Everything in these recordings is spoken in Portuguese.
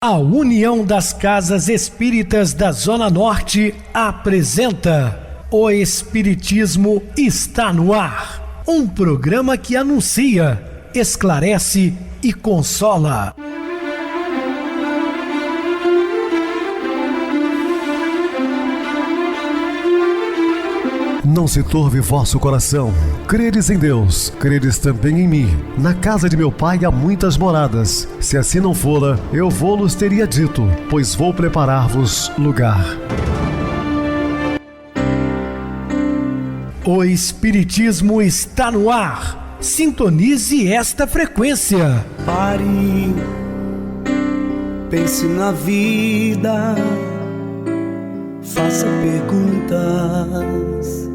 A União das Casas Espíritas da Zona Norte apresenta O Espiritismo está no ar, um programa que anuncia, esclarece e consola. Não se turve vosso coração. Credes em Deus, credes também em mim. Na casa de meu pai há muitas moradas. Se assim não fora, eu vou-los teria dito, pois vou preparar-vos lugar. O Espiritismo está no ar. Sintonize esta frequência. Pare, pense na vida, faça perguntas.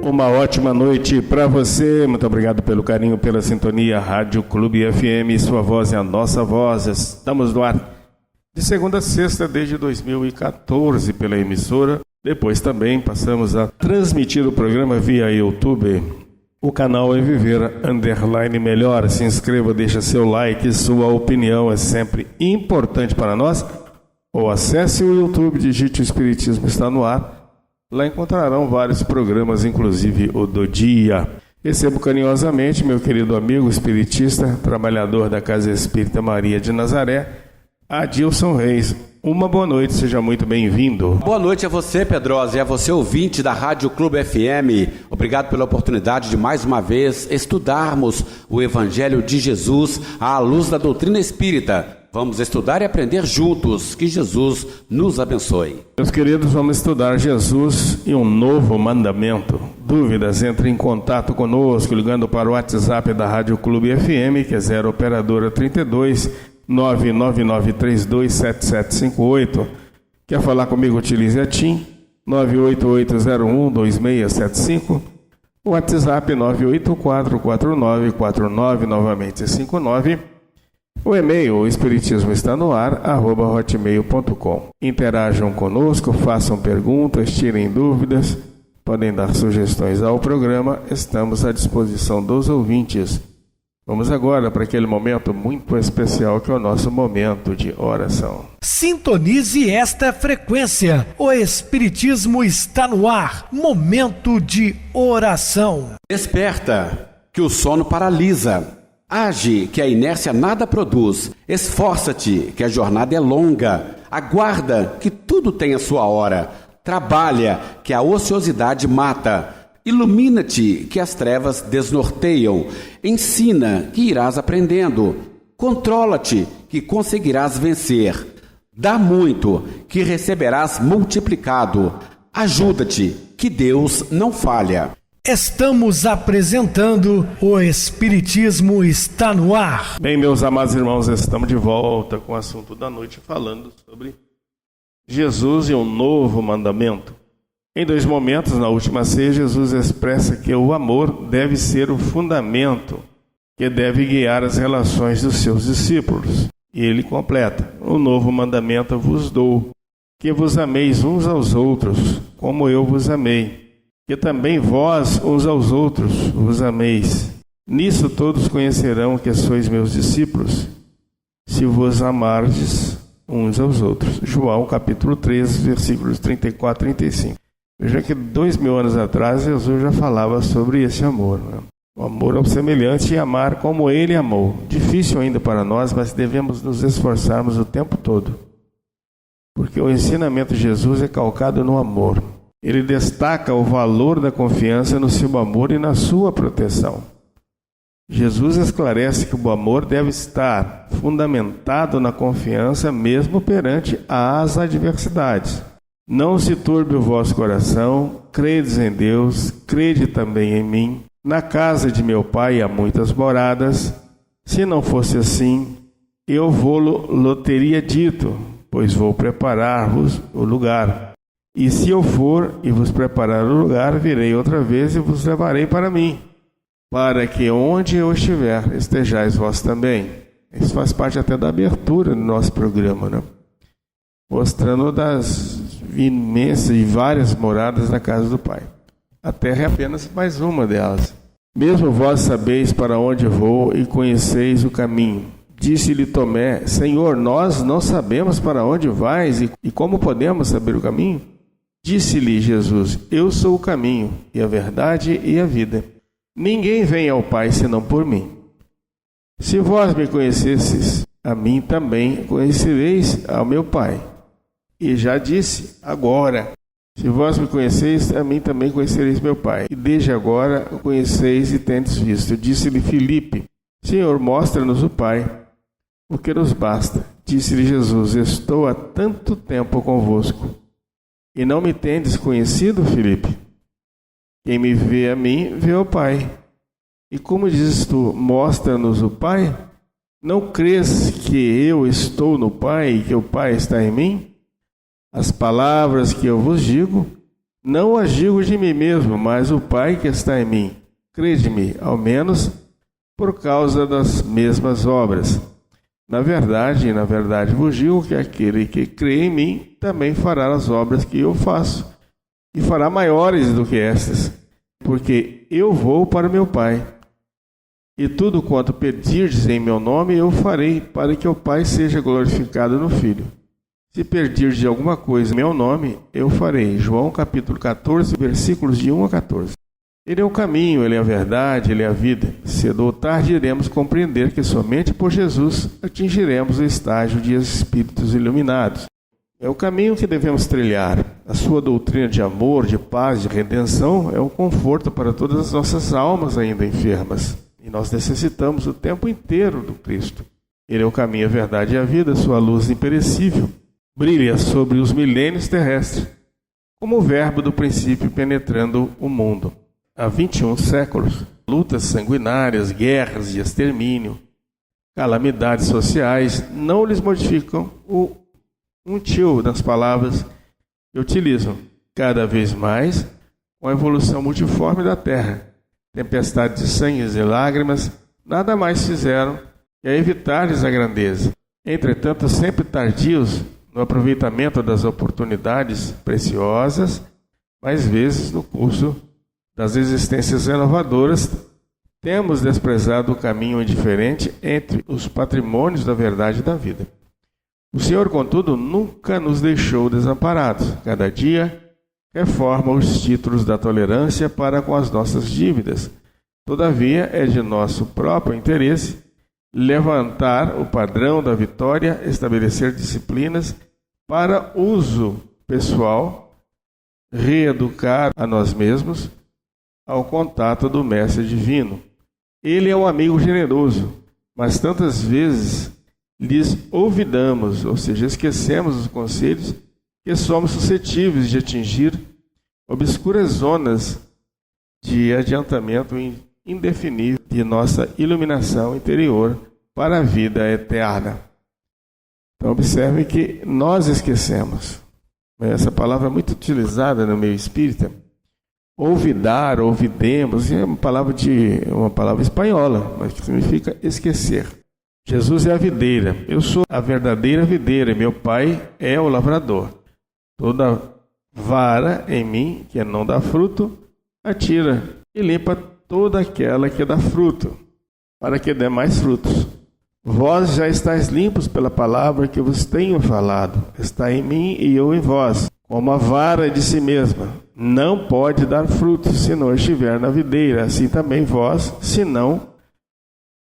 Uma ótima noite para você, muito obrigado pelo carinho, pela sintonia. Rádio Clube FM, sua voz é a nossa voz. Estamos no ar de segunda a sexta desde 2014 pela emissora. Depois também passamos a transmitir o programa via YouTube. O canal é Viver _ Melhor. Se inscreva, deixa seu like, sua opinião é sempre importante para nós. Ou acesse o YouTube, digite o Espiritismo está no ar. Lá encontrarão vários programas, inclusive o do dia. Recebo carinhosamente meu querido amigo espiritista, trabalhador da Casa Espírita Maria de Nazaré, Adilson Reis. Uma boa noite, seja muito bem-vindo. Boa noite a você, Pedrosa, e a você, ouvinte da Rádio Clube FM. Obrigado pela oportunidade de, mais uma vez, estudarmos o Evangelho de Jesus à luz da doutrina espírita. Vamos estudar e aprender juntos. Que Jesus nos abençoe. Meus queridos, vamos estudar Jesus e um novo mandamento. Dúvidas? Entre em contato conosco ligando para o WhatsApp da Rádio Clube FM, que é 0 operadora 32 999327758. Quer falar comigo? Utilize a TIM 988012675. O WhatsApp 9844949, novamente 59. O e-mail, espiritismo está no ar, @hotmail.com. Interajam conosco, façam perguntas, tirem dúvidas, podem dar sugestões ao programa, estamos à disposição dos ouvintes. Vamos agora para aquele momento muito especial que é o nosso momento de oração. Sintonize esta frequência. O Espiritismo está no ar, momento de oração. Desperta, que o sono paralisa. Age, que a inércia nada produz. Esforça-te, que a jornada é longa. Aguarda, que tudo tem a sua hora. Trabalha, que a ociosidade mata. Ilumina-te, que as trevas desnorteiam. Ensina, que irás aprendendo. Controla-te, que conseguirás vencer. Dá muito, que receberás multiplicado. Ajuda-te, que Deus não falha. Estamos apresentando O Espiritismo está no ar. Bem, meus amados irmãos, estamos de volta com o assunto da noite, falando sobre Jesus e um novo mandamento. Em 2 momentos, na última ceia, Jesus expressa que o amor deve ser o fundamento que deve guiar as relações dos seus discípulos. E ele completa: o novo mandamento vos dou, que vos ameis uns aos outros, como eu vos amei. Que também vós, uns aos outros, vos ameis. Nisso todos conhecerão que sois meus discípulos, se vos amardes uns aos outros. João capítulo 13, versículos 34 e 35. Veja que 2000 anos atrás, Jesus já falava sobre esse amor, né? O amor ao semelhante e amar como ele amou. Difícil ainda para nós, mas devemos nos esforçarmos o tempo todo. Porque o ensinamento de Jesus é calcado no amor. Ele destaca o valor da confiança no seu amor e na sua proteção. Jesus esclarece que o amor deve estar fundamentado na confiança mesmo perante as adversidades. Não se turbe o vosso coração, credes em Deus, crede também em mim. Na casa de meu pai há muitas moradas. Se não fosse assim, eu vou-lo teria dito, pois vou preparar-vos o lugar. E se eu for e vos preparar o lugar, virei outra vez e vos levarei para mim, para que onde eu estiver, estejais vós também. Isso faz parte até da abertura do nosso programa, né? Mostrando das imensas e várias moradas na casa do Pai. A terra é apenas mais uma delas. Mesmo vós sabeis para onde vou e conheceis o caminho. Disse-lhe Tomé: Senhor, nós não sabemos para onde vais e como podemos saber o caminho? Disse-lhe Jesus: Eu sou o caminho, e a verdade e a vida. Ninguém vem ao Pai senão por mim. Se vós me conhecesseis, a mim também conhecereis ao meu Pai. E já disse, agora, se vós me conheceis, a mim também conhecereis meu Pai. E desde agora o conheceis e tendes visto. Disse-lhe Filipe: Senhor, mostra-nos o Pai, porque nos basta. Disse-lhe Jesus: Estou há tanto tempo convosco, e não me tendes conhecido, Filipe? Quem me vê a mim, vê o Pai. E como dizes tu, mostra-nos o Pai? Não crês que eu estou no Pai e que o Pai está em mim? As palavras que eu vos digo, não as digo de mim mesmo, mas o Pai que está em mim. Crede-me, ao menos, por causa das mesmas obras. Na verdade vos digo que aquele que crê em mim também fará as obras que eu faço, e fará maiores do que estas, porque eu vou para meu Pai. E tudo quanto pedirdes em meu nome eu farei, para que o Pai seja glorificado no Filho. Se pedirdes alguma coisa em meu nome, eu farei. João capítulo 14, versículos de 1 a 14. Ele é o caminho, Ele é a verdade, Ele é a vida. Cedo ou tarde iremos compreender que somente por Jesus atingiremos o estágio de espíritos iluminados. É o caminho que devemos trilhar. A sua doutrina de amor, de paz, de redenção é um conforto para todas as nossas almas ainda enfermas. E nós necessitamos o tempo inteiro do Cristo. Ele é o caminho, a verdade e a vida, sua luz imperecível brilha sobre os milênios terrestres, como o verbo do princípio penetrando o mundo. Há 21 séculos, lutas sanguinárias, guerras de extermínio, calamidades sociais não lhes modificam o until das palavras que utilizam. Cada vez mais, com a evolução multiforme da Terra, tempestades de sangues e lágrimas nada mais fizeram que evitar-lhes a grandeza. Entretanto, sempre tardios no aproveitamento das oportunidades preciosas, mais vezes no curso das existências renovadoras, temos desprezado o caminho indiferente entre os patrimônios da verdade e da vida. O Senhor, contudo, nunca nos deixou desamparados. Cada dia reforma os títulos da tolerância para com as nossas dívidas. Todavia, é de nosso próprio interesse levantar o padrão da vitória, estabelecer disciplinas para uso pessoal, reeducar a nós mesmos ao contato do Mestre Divino. Ele é um amigo generoso, mas tantas vezes lhes olvidamos, ou seja, esquecemos os conselhos que somos suscetíveis de atingir obscuras zonas de adiantamento indefinível de nossa iluminação interior para a vida eterna. Então observe que nós esquecemos. Essa palavra é muito utilizada no meio espírita. Olvidar, ouvidemos, é uma palavra espanhola, mas que significa esquecer. Jesus é a videira, eu sou a verdadeira videira, e meu Pai é o lavrador. Toda vara em mim que não dá fruto, atira e limpa toda aquela que dá fruto, para que dê mais frutos. Vós já estáis limpos pela palavra que vos tenho falado. Está em mim e eu em vós. Como a vara de si mesma não pode dar frutos se não estiver na videira, assim também vós, se não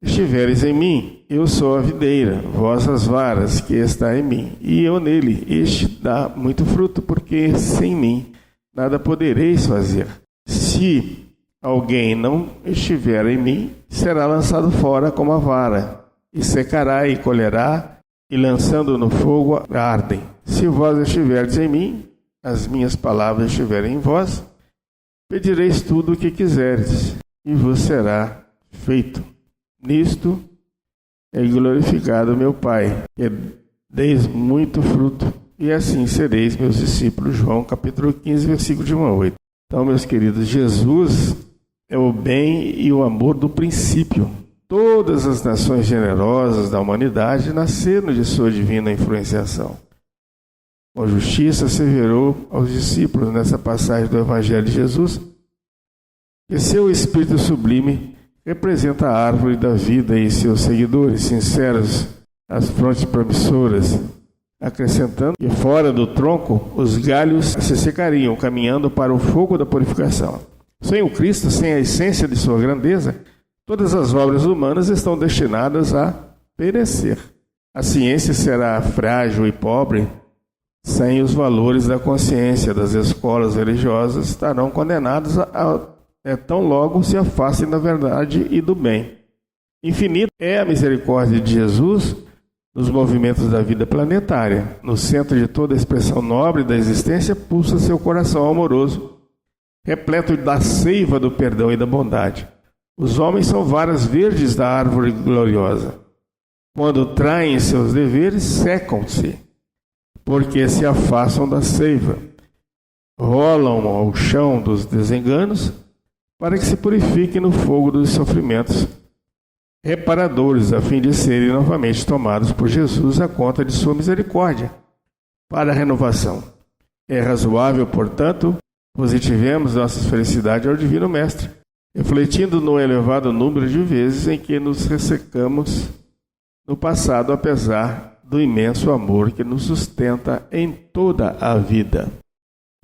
estiveres em mim. Eu sou a videira, vós as varas que está em mim, e eu nele. Este dá muito fruto, porque sem mim nada podereis fazer. Se alguém não estiver em mim, será lançado fora como a vara, e secará e colherá, e lançando no fogo ardem. Se vós estiverdes em mim, as minhas palavras estiverem em vós, pedireis tudo o que quiserdes, e vos será feito. Nisto é glorificado meu Pai, que deis muito fruto, e assim sereis meus discípulos. João capítulo 15, versículo de 1 a 8. Então, meus queridos, Jesus é o bem e o amor do princípio. Todas as nações generosas da humanidade nasceram de sua divina influenciação. Com justiça asseverou aos discípulos nessa passagem do Evangelho de Jesus que seu Espírito sublime representa a árvore da vida e seus seguidores sinceros, as frontes promissoras, acrescentando que fora do tronco os galhos se secariam, caminhando para o fogo da purificação. Sem o Cristo, sem a essência de sua grandeza, todas as obras humanas estão destinadas a perecer. A ciência será frágil e pobre, sem os valores da consciência. Das escolas religiosas estarão condenadas tão logo se afastem da verdade e do bem. Infinita é a misericórdia de Jesus nos movimentos da vida planetária. No centro de toda a expressão nobre da existência pulsa seu coração amoroso, repleto da seiva do perdão e da bondade. Os homens são varas verdes da árvore gloriosa. Quando traem seus deveres, secam-se, porque se afastam da seiva. Rolam ao chão dos desenganos, para que se purifiquem no fogo dos sofrimentos reparadores, a fim de serem novamente tomados por Jesus à conta de sua misericórdia, para a renovação. É razoável, portanto, positivemos nossas felicidades ao Divino Mestre, refletindo no elevado número de vezes em que nos ressecamos no passado, apesar do imenso amor que nos sustenta em toda a vida.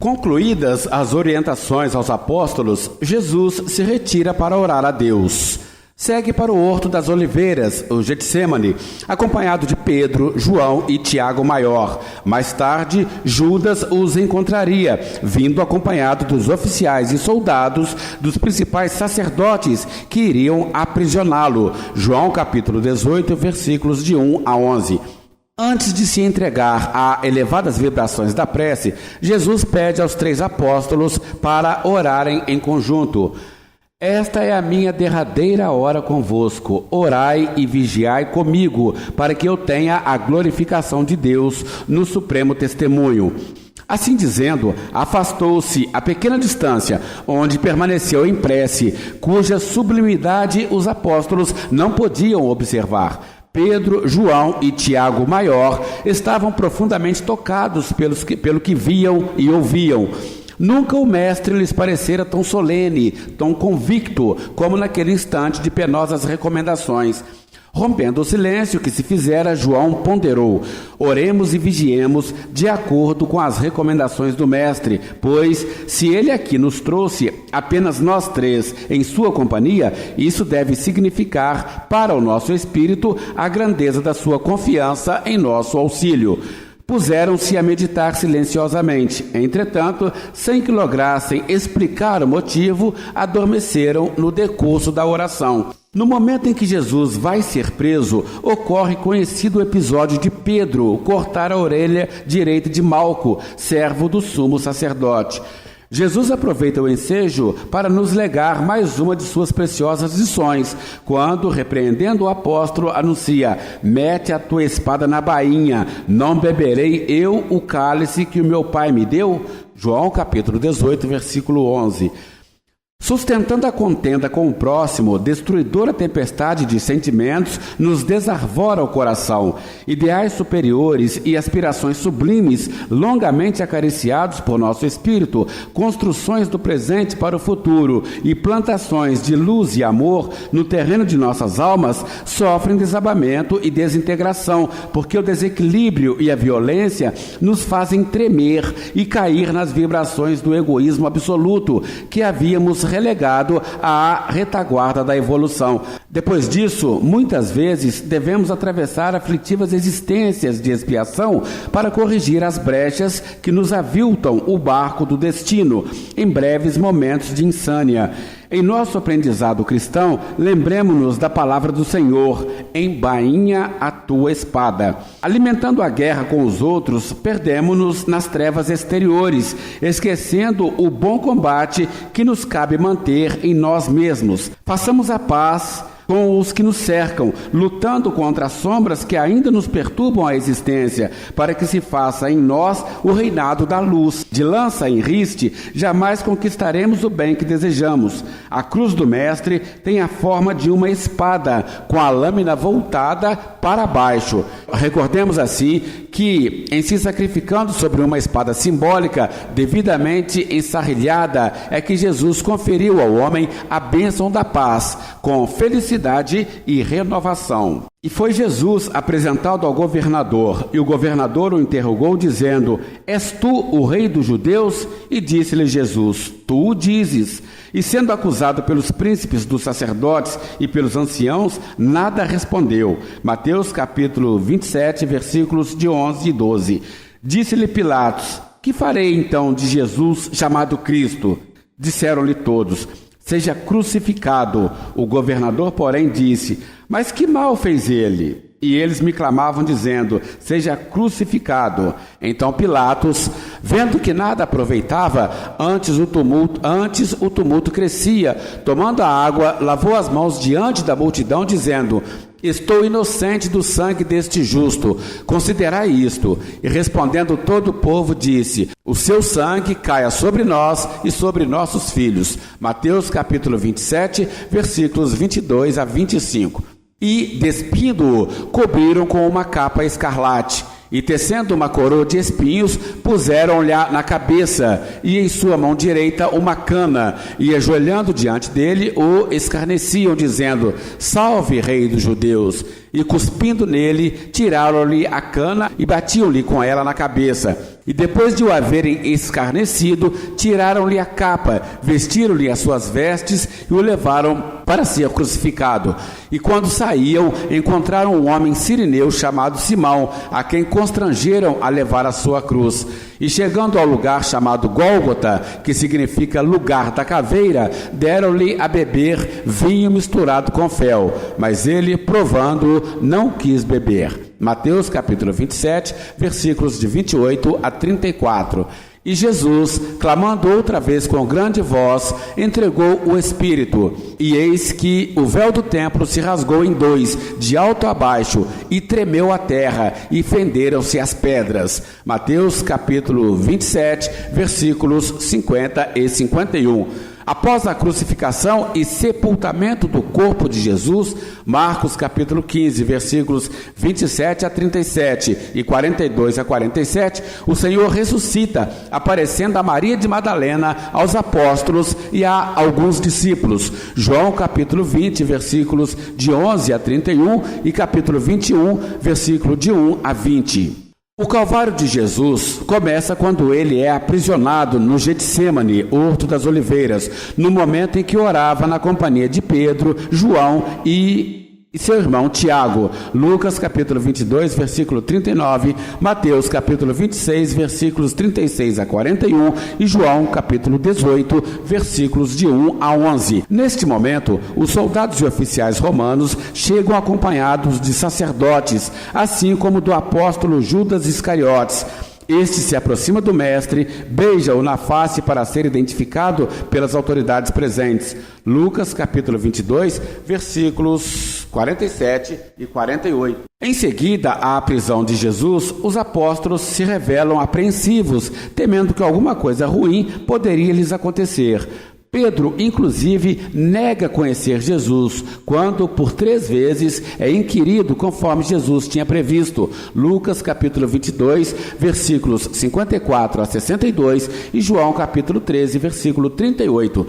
Concluídas as orientações aos apóstolos, Jesus se retira para orar a Deus. Segue para o Horto das Oliveiras, o Getsemane, acompanhado de Pedro, João e Tiago Maior. Mais tarde, Judas os encontraria, vindo acompanhado dos oficiais e soldados dos principais sacerdotes que iriam aprisioná-lo. João capítulo 18, versículos de 1 a 11. Antes de se entregar a elevadas vibrações da prece, Jesus pede aos 3 apóstolos para orarem em conjunto. Esta é a minha derradeira hora convosco. Orai e vigiai comigo, para que eu tenha a glorificação de Deus no supremo testemunho. Assim dizendo, afastou-se a pequena distância, onde permaneceu em prece, cuja sublimidade os apóstolos não podiam observar. Pedro, João e Tiago Maior estavam profundamente tocados pelo que viam e ouviam. Nunca o mestre lhes parecera tão solene, tão convicto, como naquele instante de penosas recomendações. Rompendo o silêncio que se fizera, João ponderou: oremos e vigiemos de acordo com as recomendações do mestre, pois se ele aqui nos trouxe apenas nós 3 em sua companhia, isso deve significar para o nosso espírito a grandeza da sua confiança em nosso auxílio. Puseram-se a meditar silenciosamente. Entretanto, sem que lograssem explicar o motivo, adormeceram no decurso da oração. No momento em que Jesus vai ser preso, ocorre conhecido episódio de Pedro cortar a orelha direita de Malco, servo do sumo sacerdote. Jesus aproveita o ensejo para nos legar mais uma de suas preciosas lições, quando, repreendendo o apóstolo, anuncia: mete a tua espada na bainha, não beberei eu o cálice que o meu Pai me deu? João capítulo 18, versículo 11. Sustentando a contenda com o próximo, destruidora tempestade de sentimentos nos desarvora o coração. Ideais superiores e aspirações sublimes, longamente acariciados por nosso espírito, construções do presente para o futuro e plantações de luz e amor no terreno de nossas almas, sofrem desabamento e desintegração, porque o desequilíbrio e a violência nos fazem tremer e cair nas vibrações do egoísmo absoluto que havíamos relegado à retaguarda da evolução. Depois disso, muitas vezes devemos atravessar aflitivas existências de expiação para corrigir as brechas que nos aviltam o barco do destino em breves momentos de insânia. Em nosso aprendizado cristão, lembremos-nos da palavra do Senhor: embainha a tua espada. Alimentando a guerra com os outros, perdemos-nos nas trevas exteriores, esquecendo o bom combate que nos cabe manter em nós mesmos. Façamos a paz com os que nos cercam, lutando contra as sombras que ainda nos perturbam a existência, para que se faça em nós o reinado da luz. De lança em riste, jamais conquistaremos o bem que desejamos. A cruz do Mestre tem a forma de uma espada, com a lâmina voltada para baixo. Recordemos assim que, em se sacrificando sobre uma espada simbólica, devidamente ensarrilhada, é que Jesus conferiu ao homem a bênção da paz, com felicidade e renovação. E foi Jesus apresentado ao governador, e o governador o interrogou, dizendo: És tu o rei dos judeus? E disse-lhe Jesus: Tu o dizes. E sendo acusado pelos príncipes dos sacerdotes e pelos anciãos, nada respondeu. Mateus capítulo 27, versículos de 11 e 12. Disse-lhe Pilatos: Que farei então de Jesus chamado Cristo? Disseram-lhe todos: Seja crucificado. O governador, porém, disse: Mas que mal fez ele? E eles me clamavam, dizendo: Seja crucificado. Então Pilatos, vendo que nada aproveitava, antes o tumulto crescia, tomando a água, lavou as mãos diante da multidão, dizendo: Estou inocente do sangue deste justo, considerai isto. E respondendo todo o povo, disse: O seu sangue caia sobre nós e sobre nossos filhos. Mateus capítulo 27, versículos 22 a 25. E, despindo-o, cobriram com uma capa escarlate, e tecendo uma coroa de espinhos, puseram-lhe na cabeça, e em sua mão direita uma cana, e ajoelhando diante dele, o escarneciam, dizendo: Salve, rei dos judeus! E cuspindo nele, tiraram-lhe a cana e batiam-lhe com ela na cabeça. E depois de o haverem escarnecido, tiraram-lhe a capa, vestiram-lhe as suas vestes e o levaram para ser crucificado. E quando saíam, encontraram um homem sirineu chamado Simão, a quem constrangeram a levar a sua cruz. E chegando ao lugar chamado Gólgota, que significa lugar da caveira, deram-lhe a beber vinho misturado com fel, mas ele, provando-o, não quis beber. Mateus capítulo 27, versículos de 28 a 34. E Jesus, clamando outra vez com grande voz, entregou o Espírito. E eis que o véu do templo se rasgou em dois, de alto a baixo, e tremeu a terra, e fenderam-se as pedras. Mateus capítulo 27, versículos 50 e 51. Após a crucificação e sepultamento do corpo de Jesus, Marcos capítulo 15, versículos 27 a 37 e 42 a 47, o Senhor ressuscita, aparecendo a Maria de Madalena, aos apóstolos e a alguns discípulos. João capítulo 20, versículos de 11 a 31 e capítulo 21, versículo de 1 a 20. O Calvário de Jesus começa quando ele é aprisionado no Getsêmani, Horto das Oliveiras, no momento em que orava na companhia de Pedro, João e seu irmão Tiago. Lucas capítulo 22, versículo 39, Mateus capítulo 26, versículos 36 a 41 e João capítulo 18, versículos de 1 a 11. Neste momento, os soldados e oficiais romanos chegam acompanhados de sacerdotes, assim como do apóstolo Judas Iscariotes. Este se aproxima do mestre, beija-o na face para ser identificado pelas autoridades presentes. Lucas capítulo 22, versículos 47 e 48. Em seguida à prisão de Jesus, os apóstolos se revelam apreensivos, temendo que alguma coisa ruim poderia lhes acontecer. Pedro, inclusive, nega conhecer Jesus, quando por 3 vezes é inquirido conforme Jesus tinha previsto. Lucas capítulo 22, versículos 54 a 62 e João capítulo 13, versículo 38.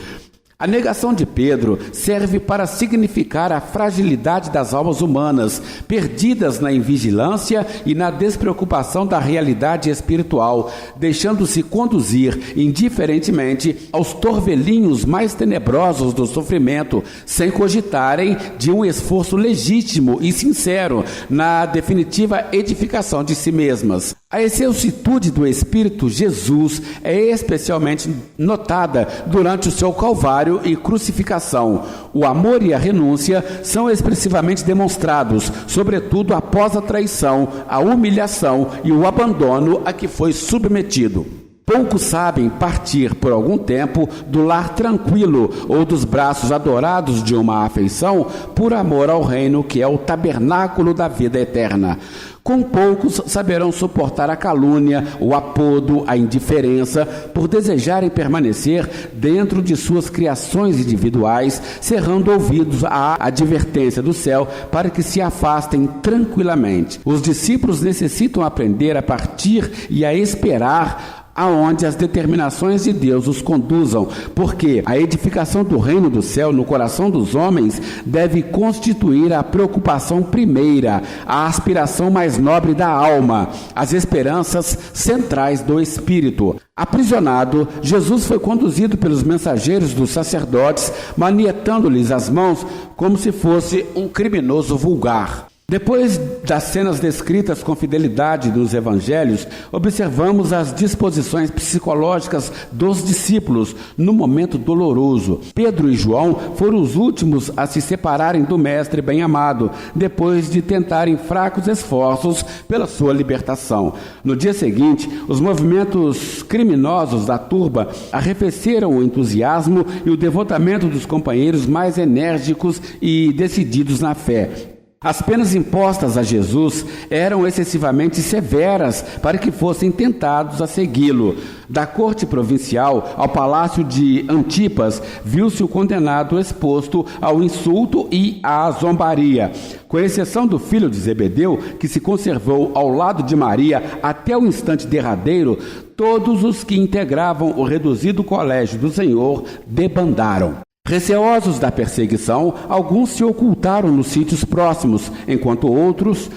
A negação de Pedro serve para significar a fragilidade das almas humanas, perdidas na invigilância e na despreocupação da realidade espiritual, deixando-se conduzir indiferentemente aos torvelinhos mais tenebrosos do sofrimento, sem cogitarem de um esforço legítimo e sincero na definitiva edificação de si mesmas. A excelsitude do Espírito Jesus é especialmente notada durante o seu Calvário e crucificação. O amor e a renúncia são expressivamente demonstrados, sobretudo após a traição, a humilhação e o abandono a que foi submetido. Poucos sabem partir por algum tempo do lar tranquilo ou dos braços adorados de uma afeição por amor ao reino que é o tabernáculo da vida eterna. Com poucos saberão suportar a calúnia, o apodo, a indiferença, por desejarem permanecer dentro de suas criações individuais, cerrando ouvidos à advertência do céu para que se afastem tranquilamente. Os discípulos necessitam aprender a partir e a esperar aonde as determinações de Deus os conduzam, porque a edificação do reino do céu no coração dos homens deve constituir a preocupação primeira, a aspiração mais nobre da alma, as esperanças centrais do espírito. Aprisionado, Jesus foi conduzido pelos mensageiros dos sacerdotes, manietando-lhes as mãos como se fosse um criminoso vulgar. Depois das cenas descritas com fidelidade nos evangelhos, observamos as disposições psicológicas dos discípulos no momento doloroso. Pedro e João foram os últimos a se separarem do mestre bem-amado, depois de tentarem fracos esforços pela sua libertação. No dia seguinte, os movimentos criminosos da turba arrefeceram o entusiasmo e o devotamento dos companheiros mais enérgicos e decididos na fé. As penas impostas a Jesus eram excessivamente severas para que fossem tentados a segui-lo. Da corte provincial ao palácio de Antipas, viu-se o condenado exposto ao insulto e à zombaria. Com exceção do filho de Zebedeu, que se conservou ao lado de Maria até o instante derradeiro, todos os que integravam o reduzido colégio do Senhor debandaram. Receosos da perseguição, alguns se ocultaram nos sítios próximos, enquanto outros,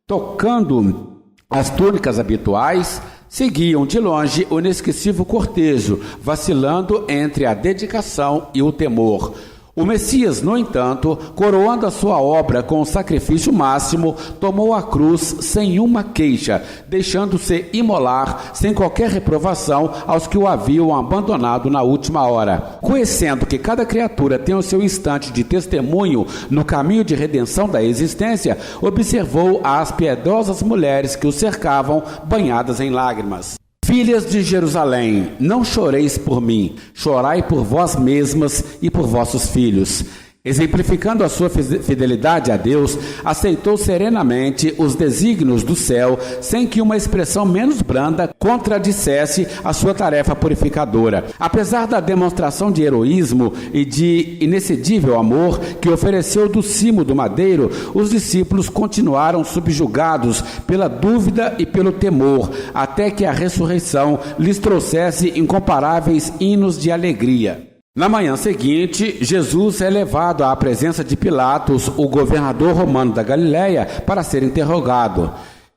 tocando as túnicas habituais, seguiam de longe o inesquecível cortejo, vacilando entre a dedicação e o temor. O Messias, no entanto, coroando a sua obra com o sacrifício máximo, tomou a cruz sem uma queixa, deixando-se imolar sem qualquer reprovação aos que o haviam abandonado na última hora. Conhecendo que cada criatura tem o seu instante de testemunho no caminho de redenção da existência, observou as piedosas mulheres que o cercavam, banhadas em lágrimas. Filhas de Jerusalém, não choreis por mim, chorai por vós mesmas e por vossos filhos. Exemplificando a sua fidelidade a Deus, aceitou serenamente os desígnios do céu, sem que uma expressão menos branda contradissesse a sua tarefa purificadora. Apesar da demonstração de heroísmo e de inexcedível amor que ofereceu do cimo do madeiro, os discípulos continuaram subjugados pela dúvida e pelo temor, até que a ressurreição lhes trouxesse incomparáveis hinos de alegria. Na manhã seguinte, Jesus é levado à presença de Pilatos, o governador romano da Galiléia, para ser interrogado.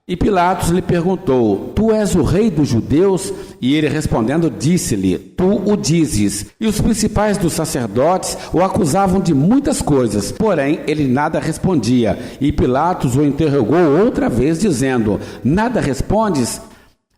E Pilatos lhe perguntou: Tu és o rei dos judeus? E ele respondendo disse-lhe: Tu o dizes. E os principais dos sacerdotes o acusavam de muitas coisas, porém ele nada respondia. E Pilatos o interrogou outra vez dizendo: Nada respondes?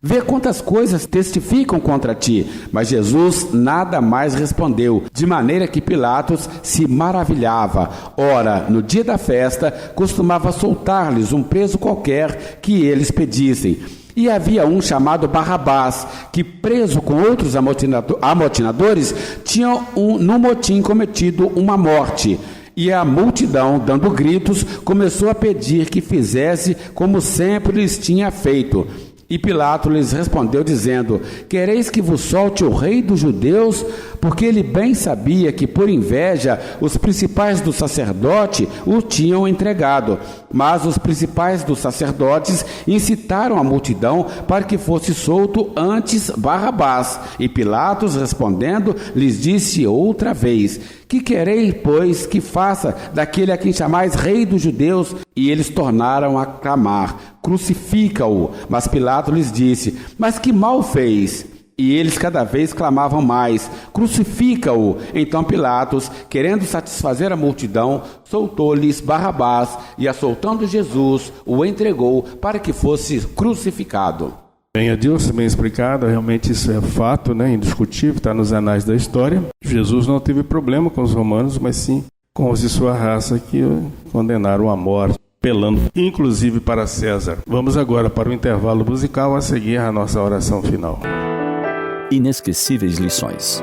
Vê quantas coisas testificam contra ti. Mas Jesus nada mais respondeu, de maneira que Pilatos se maravilhava. Ora, no dia da festa, costumava soltar-lhes um preso qualquer que eles pedissem. E havia um chamado Barrabás, que preso com outros amotinadores, tinha no motim cometido uma morte. E a multidão, dando gritos, começou a pedir que fizesse como sempre lhes tinha feito. E Pilatos lhes respondeu dizendo: Quereis que vos solte o rei dos judeus? Porque ele bem sabia que por inveja os principais do sacerdote o tinham entregado. Mas os principais dos sacerdotes incitaram a multidão para que fosse solto antes Barrabás. E Pilatos respondendo lhes disse outra vez: Que quereis, pois, que faça daquele a quem chamais rei dos judeus? E eles tornaram a clamar: Crucifica-o. Mas Pilatos lhes disse: Mas que mal fez? E eles cada vez clamavam mais: Crucifica-o. Então Pilatos, querendo satisfazer a multidão, soltou-lhes Barrabás e, assoltando Jesus, o entregou para que fosse crucificado. Bem, Adilson, bem explicado, realmente isso é fato, né, indiscutível, está nos anais da história. Jesus não teve problema com os romanos, mas sim com os de sua raça que o condenaram à morte, apelando inclusive para César. Vamos agora para o intervalo musical, a seguir a nossa oração final. inesquecíveis lições.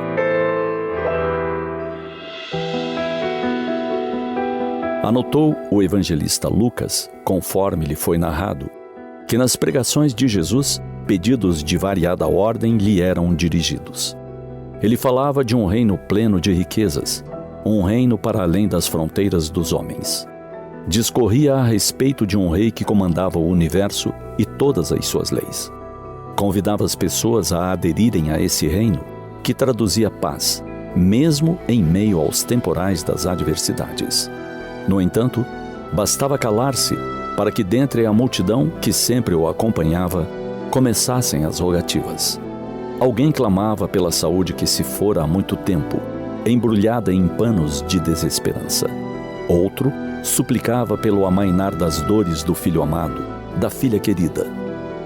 Anotou o evangelista Lucas, conforme lhe foi narrado, que nas pregações de Jesus, pedidos de variada ordem lhe eram dirigidos. Ele falava de um reino pleno de riquezas, um reino para além das fronteiras dos homens. Discorria a respeito de um rei que comandava o universo e todas as suas leis. Convidava as pessoas a aderirem a esse reino, que traduzia paz, mesmo em meio aos temporais das adversidades. No entanto, bastava calar-se para que dentre a multidão que sempre o acompanhava, começassem as rogativas. Alguém clamava pela saúde que se fora há muito tempo, embrulhada em panos de desesperança. Outro suplicava pelo amainar das dores do filho amado, da filha querida.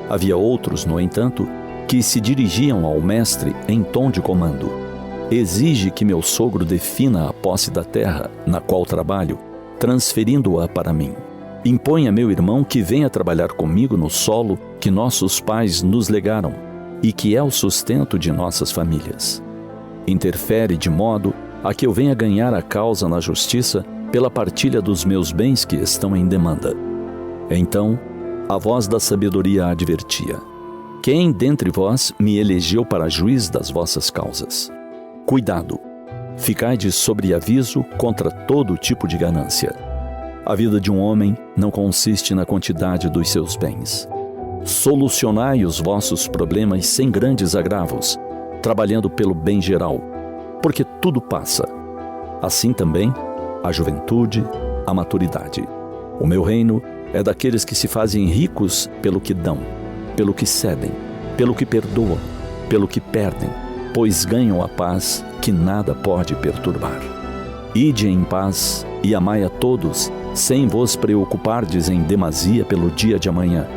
Havia outros, no entanto, que se dirigiam ao mestre em tom de comando. Exige que meu sogro defina a posse da terra na qual trabalho, transferindo-a para mim. Impõe a meu irmão que venha trabalhar comigo no solo que nossos pais nos legaram e que é o sustento de nossas famílias. Interfere de modo a que eu venha ganhar a causa na justiça pela partilha dos meus bens que estão em demanda. Então, a voz da sabedoria advertia: quem dentre vós me elegeu para juiz das vossas causas? Cuidado, ficai de sobreaviso contra todo tipo de ganância. A vida de um homem não consiste na quantidade dos seus bens. Solucionai os vossos problemas sem grandes agravos, trabalhando pelo bem geral, porque tudo passa. Assim também a juventude, a maturidade. O meu reino é daqueles que se fazem ricos pelo que dão, pelo que cedem, pelo que perdoam, pelo que perdem, pois ganham a paz que nada pode perturbar. Ide em paz e amai a todos, sem vos preocupardes em demasia pelo dia de amanhã,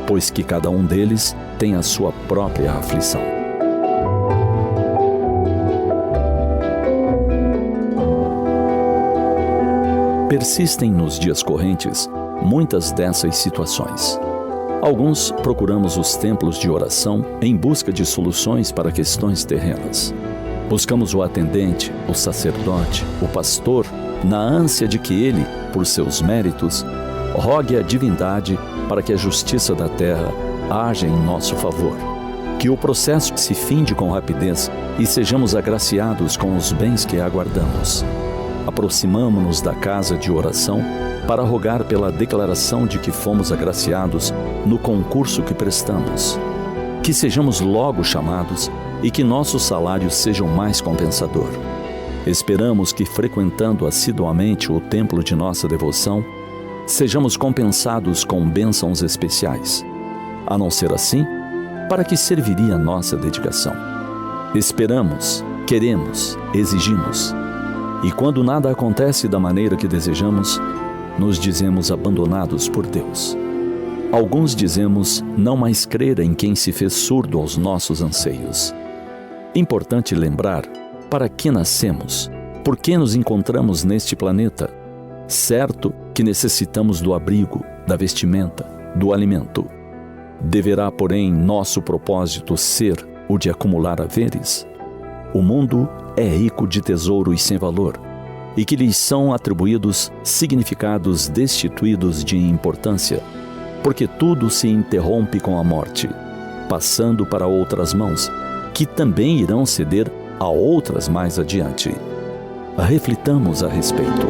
pois que cada um deles tem a sua própria aflição. Persistem nos dias correntes muitas dessas situações. Alguns procuramos os templos de oração em busca de soluções para questões terrenas. Buscamos o atendente, o sacerdote, o pastor, na ânsia de que ele, por seus méritos, rogue a divindade para que a justiça da terra haja em nosso favor. Que o processo se finde com rapidez e sejamos agraciados com os bens que aguardamos. Aproximamo-nos da casa de oração para rogar pela declaração de que fomos agraciados no concurso que prestamos. Que sejamos logo chamados e que nosso salário seja o mais compensador. Esperamos que, frequentando assiduamente o templo de nossa devoção, sejamos compensados com bênçãos especiais. A não ser assim, para que serviria nossa dedicação? Esperamos, queremos, exigimos. E quando nada acontece da maneira que desejamos, nos dizemos abandonados por Deus. Alguns dizemos não mais crer em quem se fez surdo aos nossos anseios. Importante lembrar para que nascemos, por que nos encontramos neste planeta. Certo que necessitamos do abrigo, da vestimenta, do alimento. Deverá, porém, nosso propósito ser o de acumular haveres? O mundo é rico de tesouros sem valor, e que lhes são atribuídos significados destituídos de importância, porque tudo se interrompe com a morte, passando para outras mãos, que também irão ceder a outras mais adiante. Reflitamos a respeito.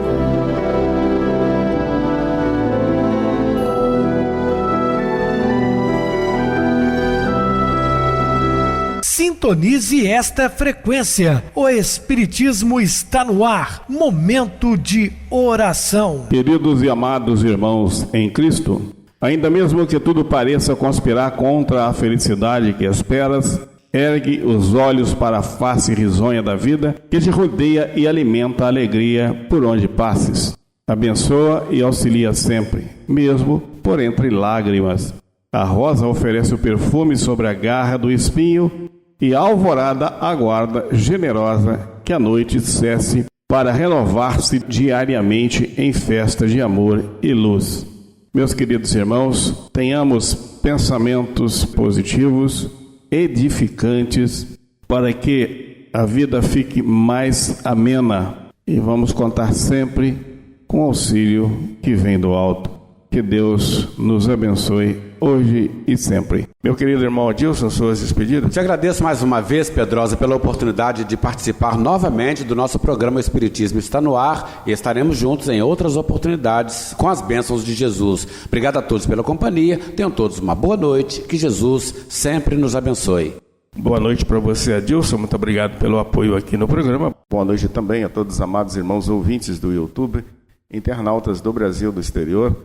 Sintonize esta frequência. O Espiritismo está no ar. Momento de oração. Queridos e amados irmãos em Cristo, ainda mesmo que tudo pareça conspirar contra a felicidade que esperas, ergue os olhos para a face risonha da vida que te rodeia e alimenta a alegria por onde passes. Abençoa e auxilia sempre, mesmo por entre lágrimas. A rosa oferece o perfume sobre a garra do espinho e a alvorada aguarda generosa que a noite cesse para renovar-se diariamente em festa de amor e luz. Meus queridos irmãos, tenhamos pensamentos positivos, edificantes, para que a vida fique mais amena, e vamos contar sempre com o auxílio que vem do alto. Que Deus nos abençoe hoje e sempre. Meu querido irmão Adilson, suas despedidas? Te agradeço mais uma vez, Pedrosa, pela oportunidade de participar novamente do nosso programa O Espiritismo Está no Ar, e estaremos juntos em outras oportunidades com as bênçãos de Jesus. Obrigado a todos pela companhia, tenham todos uma boa noite, que Jesus sempre nos abençoe. Boa noite para você, Adilson, muito obrigado pelo apoio aqui no programa. Boa noite também a todos os amados irmãos ouvintes do YouTube, internautas do Brasil, do exterior,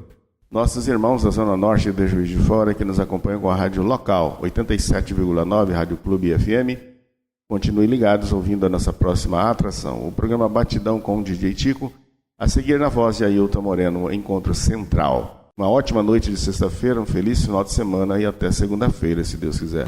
nossos irmãos da Zona Norte e de Juiz de Fora que nos acompanham com a rádio local, 87,9 Rádio Clube FM. Continuem ligados ouvindo a nossa próxima atração, o programa Batidão com o DJ Tico, a seguir na voz de Ailton Moreno, Encontro Central. Uma ótima noite de sexta-feira, um feliz final de semana e até segunda-feira, se Deus quiser.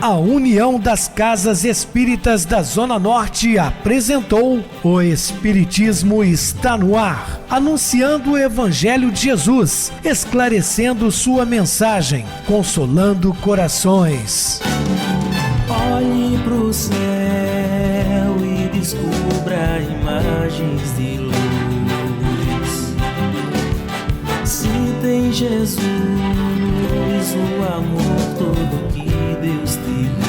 A União das Casas Espíritas da Zona Norte apresentou O Espiritismo Está no Ar, anunciando o Evangelho de Jesus, esclarecendo sua mensagem, consolando corações. Olhe pro céu e descubra imagens de luz. Se tem Jesus, o amor todo que Deus te deu.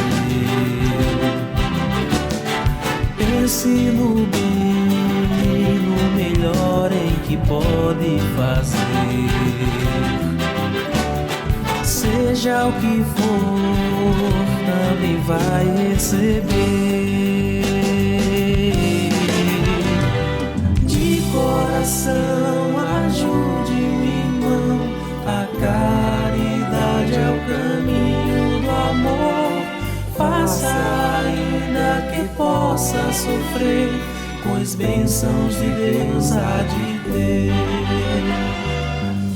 Pense no bem, no melhor em que pode fazer. Seja o que for, também vai receber. De coração, ajude o irmão, a caridade é o caminho do amor. Faça ainda que possa sofrer, pois bênçãos de Deus há de ter.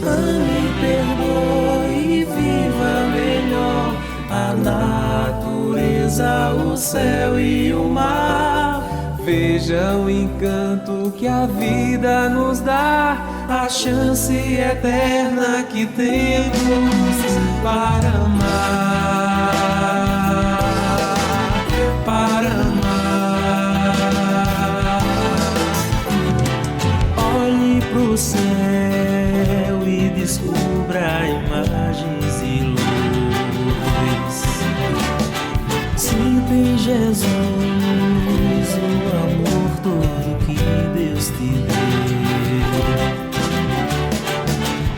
Ame, perdoe e viva melhor a natureza, o céu e o mar. Veja o encanto que a vida nos dá, a chance eterna que temos para amar, para amar. Olhe pro céu e descubra imagens de luz. Sinta em Jesus o amor todo que Deus te deu.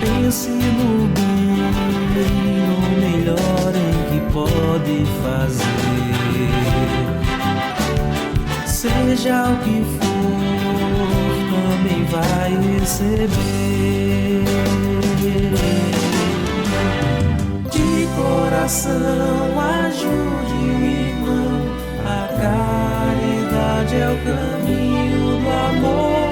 Pense no bem, no melhor em que pode fazer. Seja o que for, também vai receber. De coração, ajude o irmão, a caridade é o caminho do amor.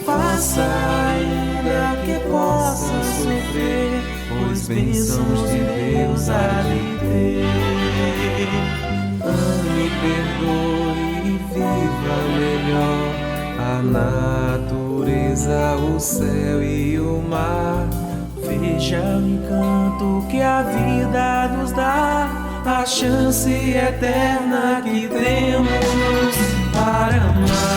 Faça ainda que possa sofrer, pois bênçãos de Deus há de ter. Ame, perdoe e viva melhor a natureza, o céu e o mar. Veja o encanto que a vida nos dá, a chance eterna que temos para amar.